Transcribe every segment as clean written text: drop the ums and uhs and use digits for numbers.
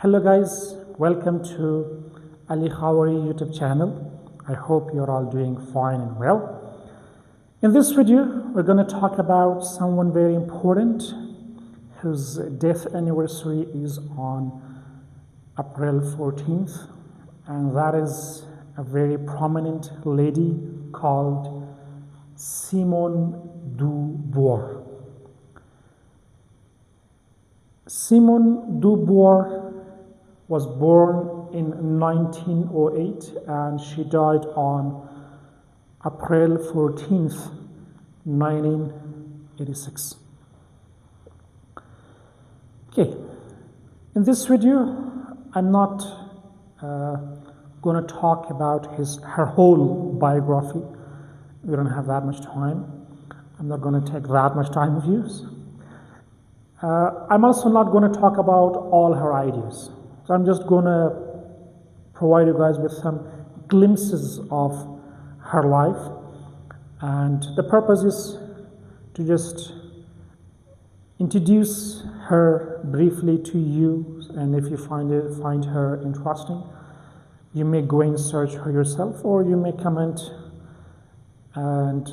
Hello guys, welcome to Ali Khawari YouTube channel. I hope you're all doing fine and well. In this video, we're going to talk about someone very important whose death anniversary is on April 14th, and that is a very prominent lady called Simone de Beauvoir. Simone de Beauvoir was born in 1908 and she died on April 14th, 1986. Okay, in this video, I'm not going to talk about her whole biography. We don't have that much time. I'm not going to take that much time of yours. I'm also not going to talk about all her ideas. So I'm just going to provide you guys with some glimpses of her life. And the purpose is to just introduce her briefly to you. And if you find her interesting, you may go and search her yourself, or you may comment and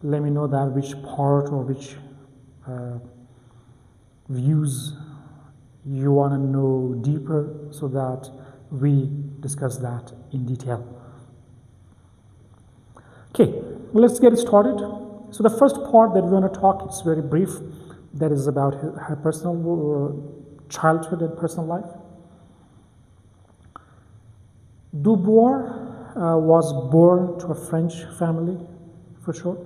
let me know that which part or which views you want to know deeper, so that we discuss that in detail. Okay, let's get started. So the first part that we want to talk is very brief. That is about her personal childhood and personal life. De Beauvoir was born to a French family, for sure.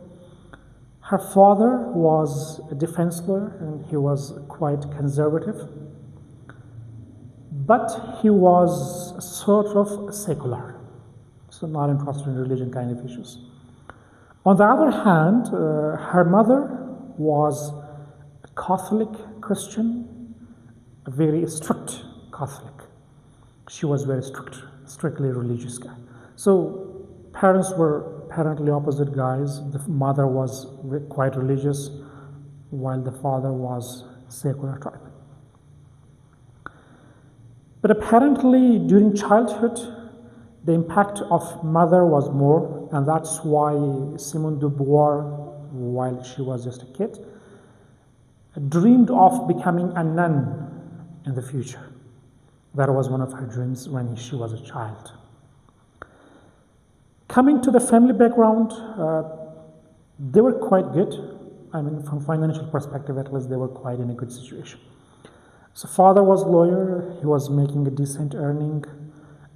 Her father was a defense lawyer and he was quite conservative, but he was sort of secular, so not interested in religion kind of issues. On the other hand, her mother was a Catholic Christian, a very strict Catholic. She was very strictly religious guy. So parents were apparently opposite guys. The mother was quite religious, while the father was secular type. But apparently during childhood, the impact of mother was more, and that's why Simone de Beauvoir, while she was just a kid, dreamed of becoming a nun in the future. That was one of her dreams when she was a child. Coming to the family background, they were quite good. I mean, from financial perspective, at least they were quite in a good situation. So father was a lawyer, he was making a decent earning.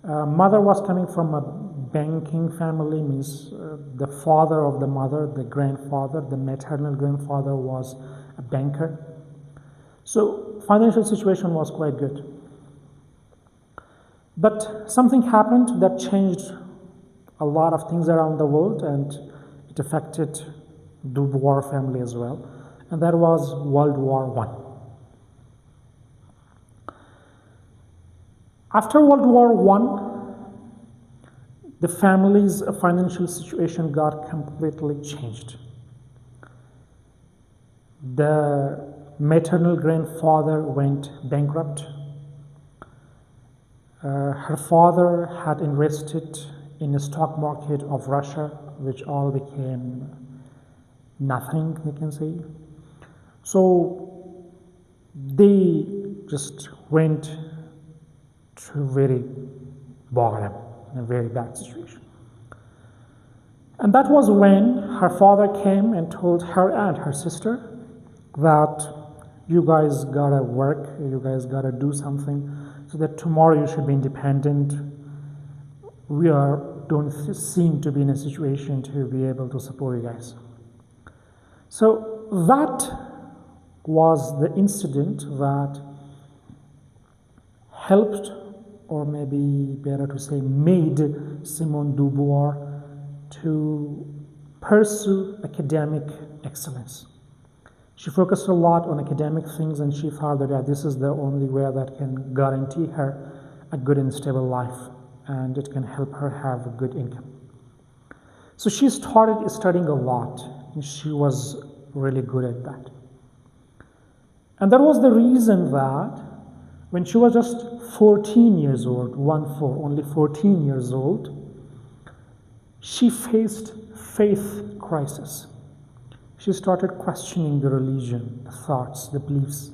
Mother was coming from a banking family, means the father of the mother, the grandfather, the maternal grandfather was a banker. So financial situation was quite good. But something happened that changed a lot of things around the world, and it affected de Beauvoir family as well, and that was World War I. After World War I, the family's financial situation got completely changed. The maternal grandfather went bankrupt. Her father had invested in the stock market of Russia, which all became nothing, you can say. So they just went to very bottom, in a very bad situation. And that was when her father came and told her and her sister that you guys gotta work, you guys gotta do something so that tomorrow you should be independent. We don't seem to be in a situation to be able to support you guys. So that was the incident that helped, or maybe better to say made, Simone de Beauvoir to pursue academic excellence. She focused a lot on academic things, and she thought that this is the only way that can guarantee her a good and stable life, and it can help her have a good income. So she started studying a lot, and she was really good at that. And that was the reason that When she was just 14 years old, only 14 years old, she faced faith crisis. She started questioning the religion, the thoughts, the beliefs.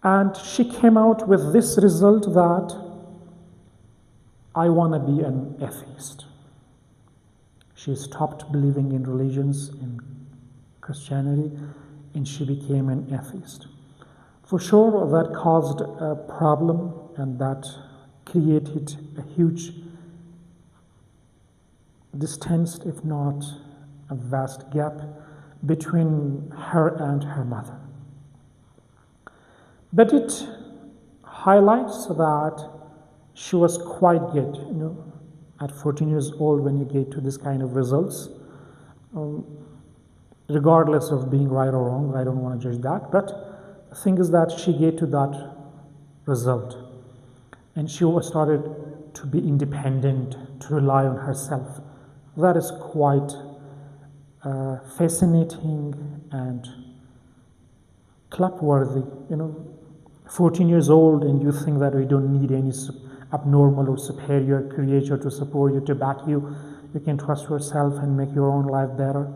And she came out with this result that I want to be an atheist. She stopped believing in religions, in Christianity, and she became an atheist. For sure, that caused a problem, and that created a huge distance, if not a vast gap, between her and her mother. But it highlights that she was quite good, at 14 years old when you get to this kind of results. Regardless of being right or wrong, I don't want to judge that, but the thing is that she get to that result, and she started to be independent, to rely on herself. That is quite fascinating and clapworthy. 14 years old, and you think that we don't need any abnormal or superior creature to support you, to back you. You can trust yourself and make your own life better.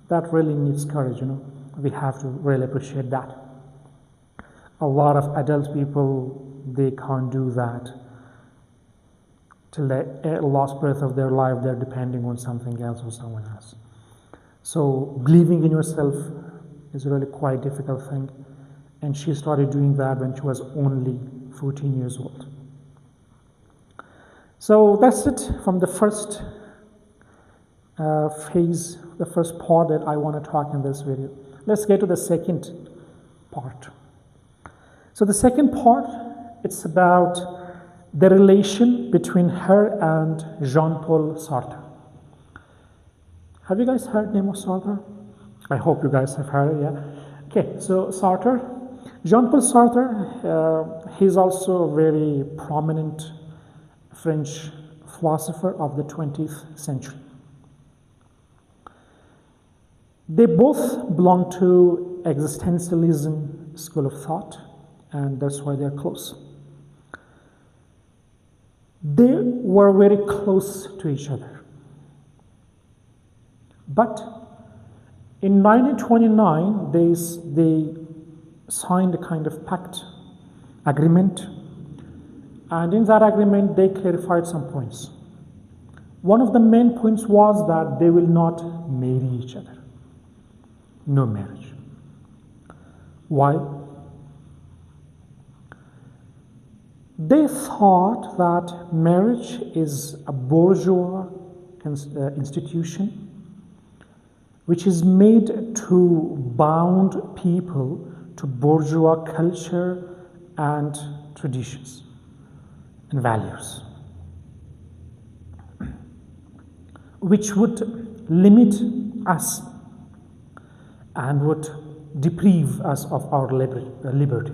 That really needs courage. We have to really appreciate that. A lot of adult people, they can't do that. Till the last breath of their life, they're depending on something else or someone else. So believing in yourself is really quite a difficult thing. And she started doing that when she was only 14 years old. So that's it from the first phase, the first part that I want to talk in this video. Let's get to the second part. So the second part, it's about the relation between her and Jean-Paul Sartre. Have you guys heard the name of Sartre? I hope you guys have heard it, yeah. Okay, so Sartre, Jean-Paul Sartre, he's also a very prominent French philosopher of the 20th century. They both belong to existentialism school of thought, and that's why they're close. They were very close to each other. But in 1929, they signed a kind of pact, agreement, and in that agreement, they clarified some points. One of the main points was that they will not marry each other. No marriage. Why? They thought that marriage is a bourgeois institution which is made to bound people to bourgeois culture and traditions and values, which would limit us and would deprive us of our liberty.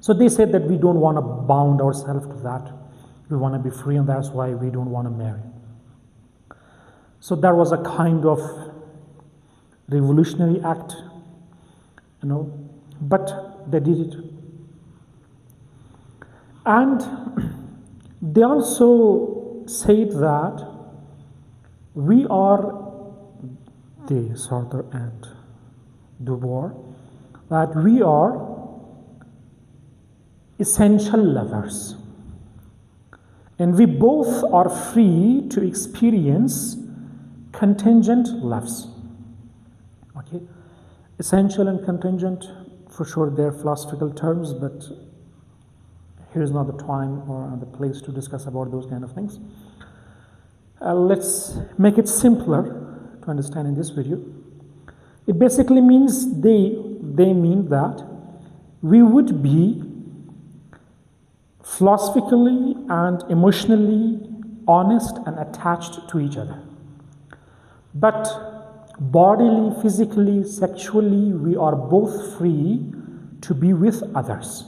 So they said that we don't want to bound ourselves to that. We want to be free, and that's why we don't want to marry. So that was a kind of revolutionary act, but they did it. And they also said that we are, the Sartre and Beauvoir, that we are essential lovers. And we both are free to experience contingent loves. Okay? Essential and contingent, for sure, they're philosophical terms, but here's not the time or the place to discuss about those kind of things. Let's make it simpler to understand in this video. It basically means they mean that we would be philosophically and emotionally honest and attached to each other. But bodily, physically, sexually, we are both free to be with others.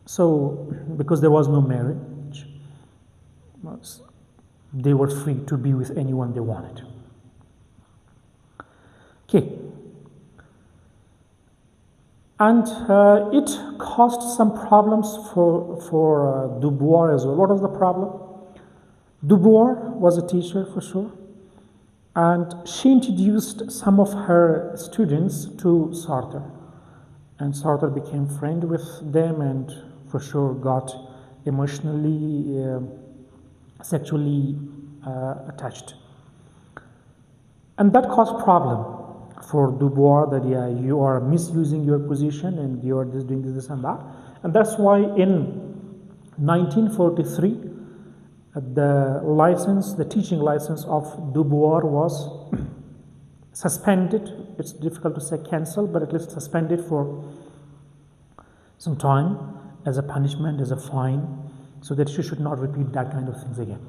So, because there was no marriage, they were free to be with anyone they wanted. Okay. And it caused some problems for de Beauvoir as well. What was the problem? De Beauvoir was a teacher for sure, and she introduced some of her students to Sartre. And Sartre became friend with them and for sure got emotionally, sexually attached. And that caused problem for de Beauvoir that you are misusing your position and you are just doing this and that. And that's why in 1943, the teaching license of de Beauvoir was suspended. It's difficult to say cancel, but at least suspended for some time as a punishment, as a fine, so that she should not repeat that kind of things again.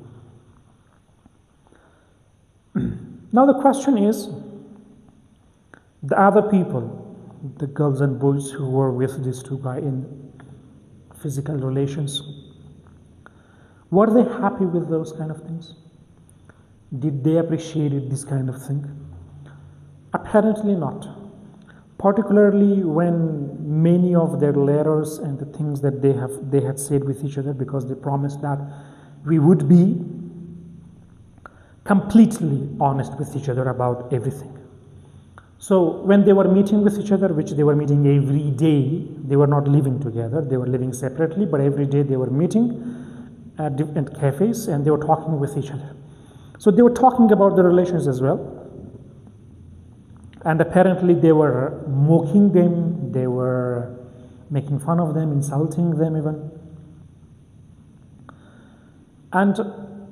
Now the question is, the other people, the girls and boys who were with these two guys in physical relations, were they happy with those kind of things? Did they appreciate this kind of thing? Apparently not. Particularly when many of their letters and the things that they had said with each other, because they promised that we would be completely honest with each other about everything. So when they were meeting with each other, which they were meeting every day, they were not living together, they were living separately, but every day they were meeting at different cafes and they were talking with each other. So they were talking about their relations as well. And apparently they were mocking them, they were making fun of them, insulting them even. And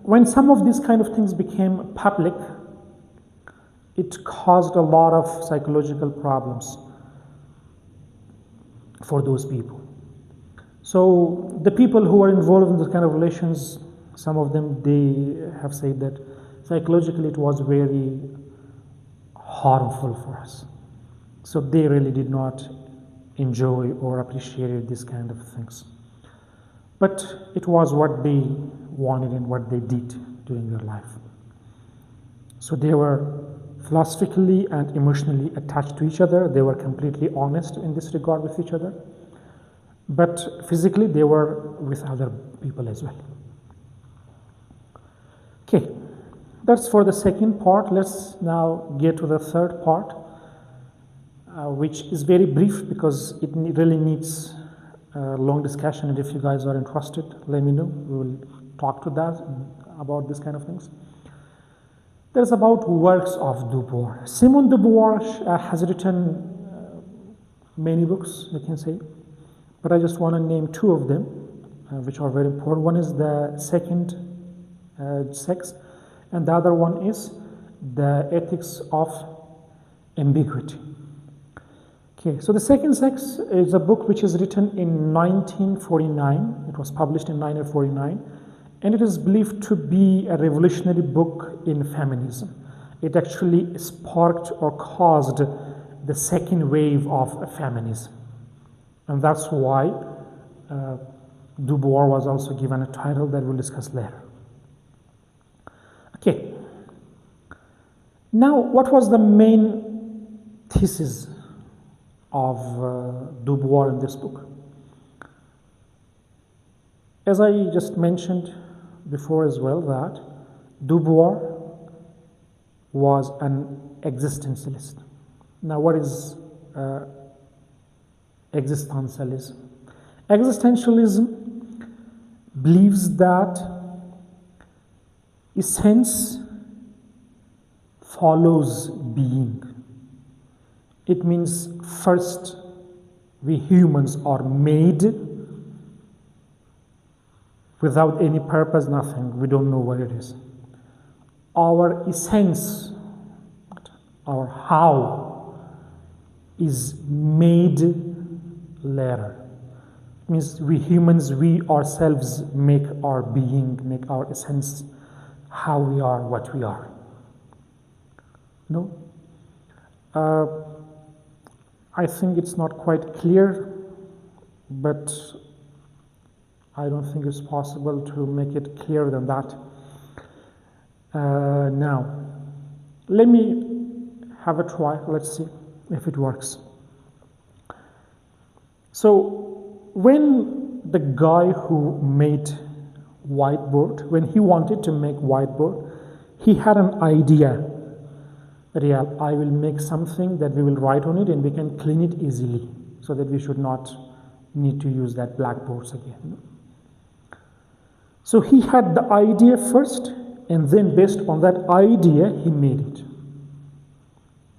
when some of these kind of things became public, it caused a lot of psychological problems for those people. So the people who are involved in this kind of relations, some of them, they have said that psychologically it was very harmful for us. So they really did not enjoy or appreciate these kind of things. But it was what they wanted and what they did during their life. So they were philosophically and emotionally attached to each other. They were completely honest in this regard with each other. But physically they were with other people as well. Okay, that's for the second part. Let's now get to the third part, which is very brief because it really needs a long discussion, and if you guys are interested, let me know. We will talk to that about this kind of things. There's about works of de Beauvoir. Simone de Beauvoir has written many books, we can say, but I just want to name two of them, which are very important. One is The Second Sex, and the other one is The Ethics of Ambiguity. Okay, so The Second Sex is a book which is written in 1949. It was published in 1949. And it is believed to be a revolutionary book in feminism. It actually sparked or caused the second wave of feminism. And that's why de Beauvoir was also given a title that we'll discuss later. Okay. Now, what was the main thesis of de Beauvoir in this book? As I just mentioned before as well, that de Beauvoir was an existentialist. Now, what is existentialism? Existentialism believes that essence follows being. It means first, we humans are made without any purpose, nothing. We don't know what it is. Our essence, our how, is made later. It means we humans, we ourselves make our being, make our essence, how we are, what we are. No? I think it's not quite clear, but I don't think it's possible to make it clearer than that. Now, let me have a try. Let's see if it works. So when the guy who made whiteboard, when he wanted to make whiteboard, he had an idea that, yeah, I will make something that we will write on it and we can clean it easily so that we should not need to use that blackboards again. So he had the idea first, and then based on that idea, he made it.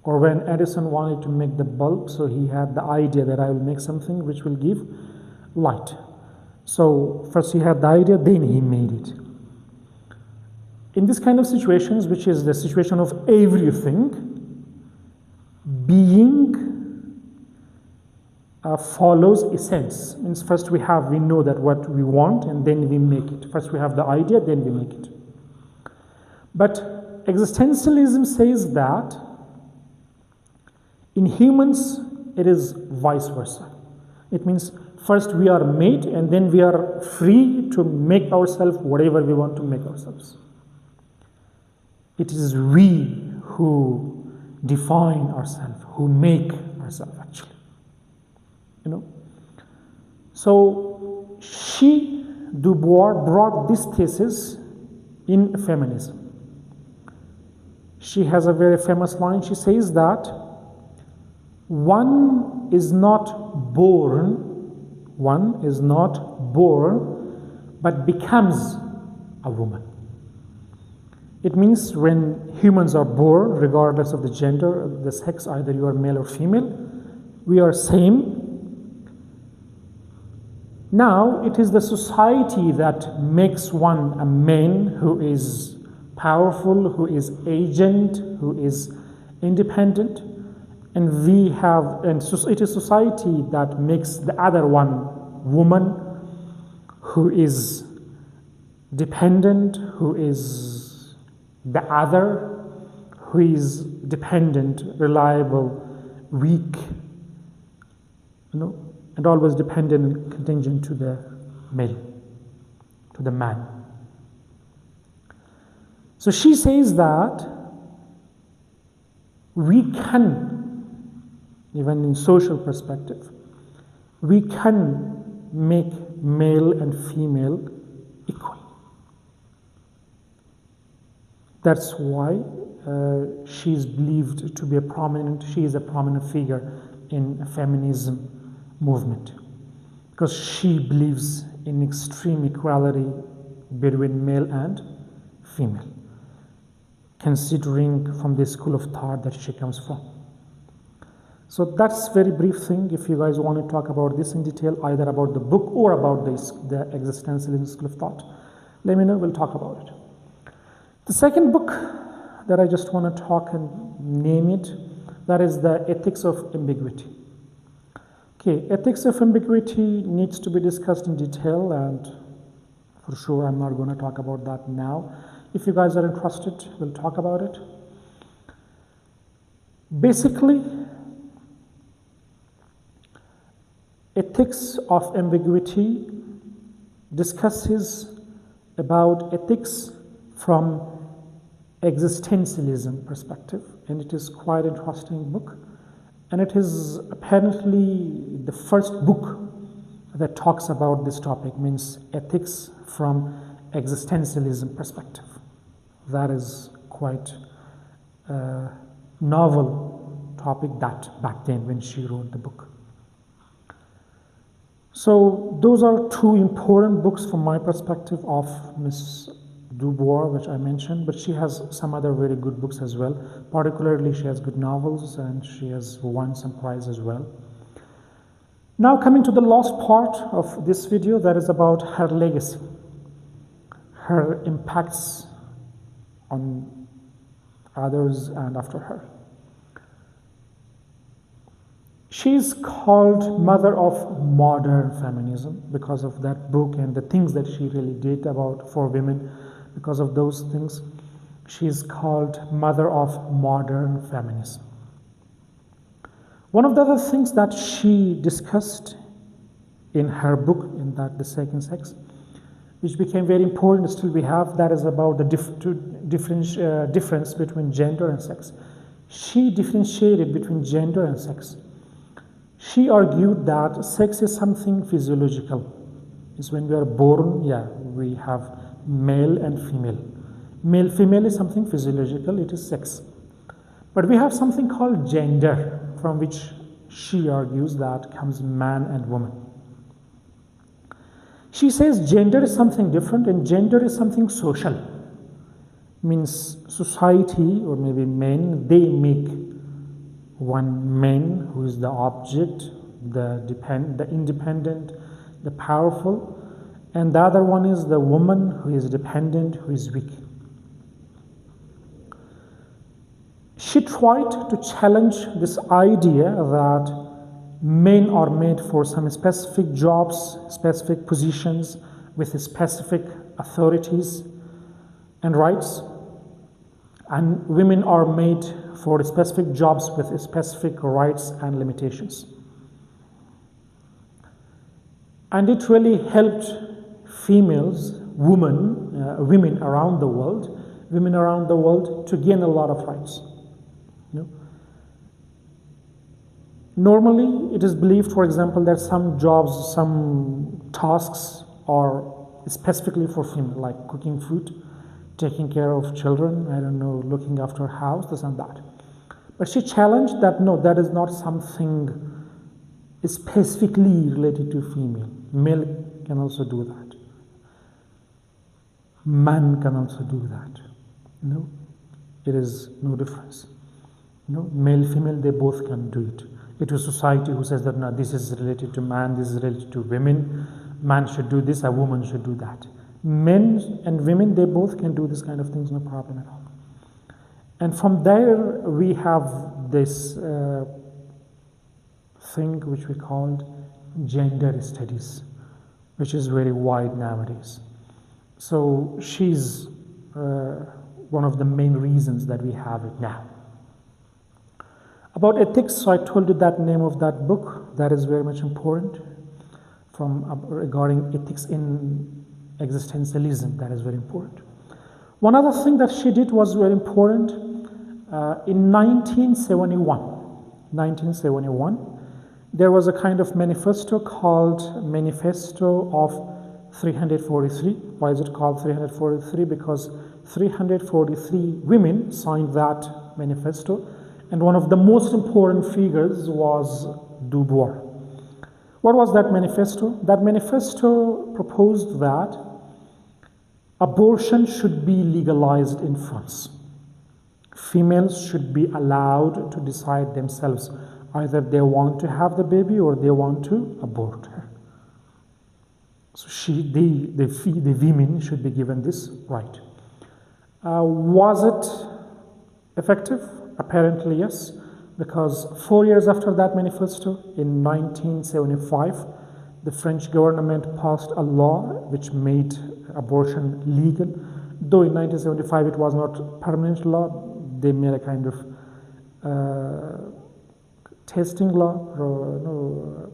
Or when Edison wanted to make the bulb, so he had the idea that I will make something which will give light. So first he had the idea, then he made it. In this kind of situations, which is the situation of everything, being follows essence. Means first we know that what we want, and then we make it. First we have the idea, then we make it. But existentialism says that in humans it is vice versa. It means first we are made, and then we are free to make ourselves whatever we want to make ourselves. It is we who define ourselves, who make ourselves actually. You know? So de Beauvoir brought this thesis in feminism. She has a very famous line. She says that one is not born, but becomes a woman. It means when humans are born, regardless of the gender, the sex, either you are male or female, we are same. Now, it is the society that makes one a man who is powerful, who is agent, who is independent, and it is society that makes the other one woman who is dependent, who is the other, who is dependent, reliable, weak, and always dependent and contingent to the male, to the man. So she says that we can, even in social perspective, we can make male and female equal. That's why she is believed to be she is a prominent figure in feminism movement, because she believes in extreme equality between male and female, considering from the school of thought that she comes from. So that's very brief thing. If you guys want to talk about this in detail, either about the book or about the existentialist school of thought, let me know, we'll talk about it. The second book that I just want to talk and name it, that is the Ethics of Ambiguity. Okay, ethics of ambiguity needs to be discussed in detail, and for sure I'm not going to talk about that now. If you guys are interested, we'll talk about it. Basically, ethics of ambiguity discusses about ethics from existentialism perspective, and it is quite an interesting book. And it is apparently the first book that talks about this topic, means ethics from existentialism perspective. That is quite a novel topic that back then when she wrote the book. So those are two important books from my perspective of Ms. de Beauvoir, which I mentioned, but she has some other very good books as well. Particularly, she has good novels, and she has won some prize as well. Now coming to the last part of this video, that is about her legacy, her impacts on others and after her. She is called mother of modern feminism because of that book and the things that she really did for women. Because of those things, she is called mother of modern feminism. One of the other things that she discussed in her book, in that The Second Sex, which became very important, still we have, that is about the difference between gender and sex. She differentiated between gender and sex. She argued that sex is something physiological. It's when we are born, we have male and female. Male, female is something physiological, it is sex. But we have something called gender, from which she argues that comes man and woman. She says gender is something different and gender is something social. Means society, or maybe men, they make one man who is the object, the independent, the powerful, and the other one is the woman who is dependent, who is weak. She tried to challenge this idea that men are made for some specific jobs, specific positions with specific authorities and rights, and women are made for specific jobs with specific rights and limitations. And it really helped females, women around the world to gain a lot of rights. Normally, it is believed, for example, that some jobs, some tasks are specifically for female, like cooking food, taking care of children, looking after a house, this and that. But she challenged that no, that is not something specifically related to female. Male can also do that. Man can also do that. It is no difference. Male, female, they both can do it. It is society who says that no, this is related to man, this is related to women. Man should do this, a woman should do that. Men and women, they both can do this kind of things, no problem at all. And from there, we have this thing which we called gender studies, which is very wide nowadays. So she's one of the main reasons that we have it now. About ethics, so I told you that name of that book, that is very much important, regarding ethics in existentialism, that is very important. One other thing that she did was very important. In 1971, there was a kind of manifesto called Manifesto of 343. Why is it called 343? Because 343 women signed that manifesto, and one of the most important figures was de Beauvoir. What was that manifesto? That manifesto proposed that abortion should be legalized in France. Females should be allowed to decide themselves either they want to have the baby or they want to abort her. So the women should be given this right. Was it effective? Apparently yes, because 4 years after that manifesto, in 1975, the French government passed a law which made abortion legal. Though in 1975 it was not permanent law, they made a kind of testing law,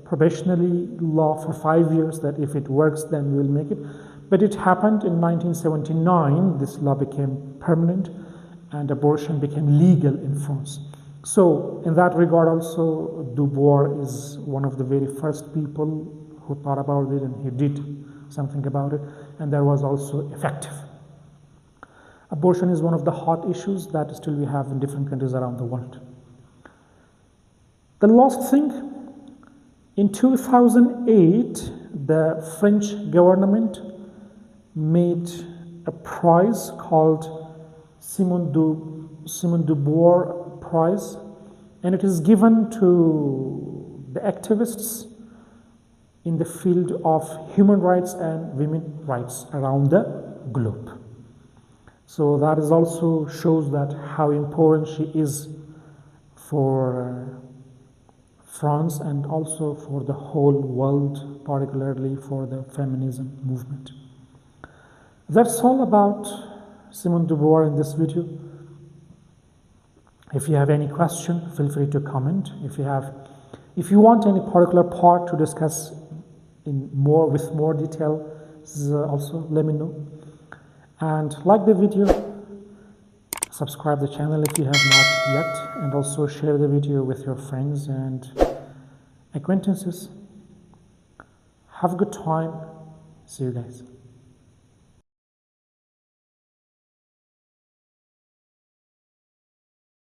probationary law for 5 years, that if it works then we will make it. But it happened in 1979, this law became permanent and abortion became legal in France. So in that regard also, de Beauvoir is one of the very first people who thought about it, and he did something about it, and that was also effective. Abortion is one of the hot issues that still we have in different countries around the world. The last thing, in 2008, the French government made a prize called Simone de Beauvoir Prize, and it is given to the activists in the field of human rights and women's rights around the globe. So that is also shows that how important she is for France and also for the whole world, particularly for the feminism movement. That's all about Simone de Beauvoir in this video. If you have any question, feel free to comment. If you want any particular part to discuss with more detail, also let me know. And like the video, subscribe the channel if you have not yet, and also share the video with your friends, and acquaintances. Have a good time. See you guys.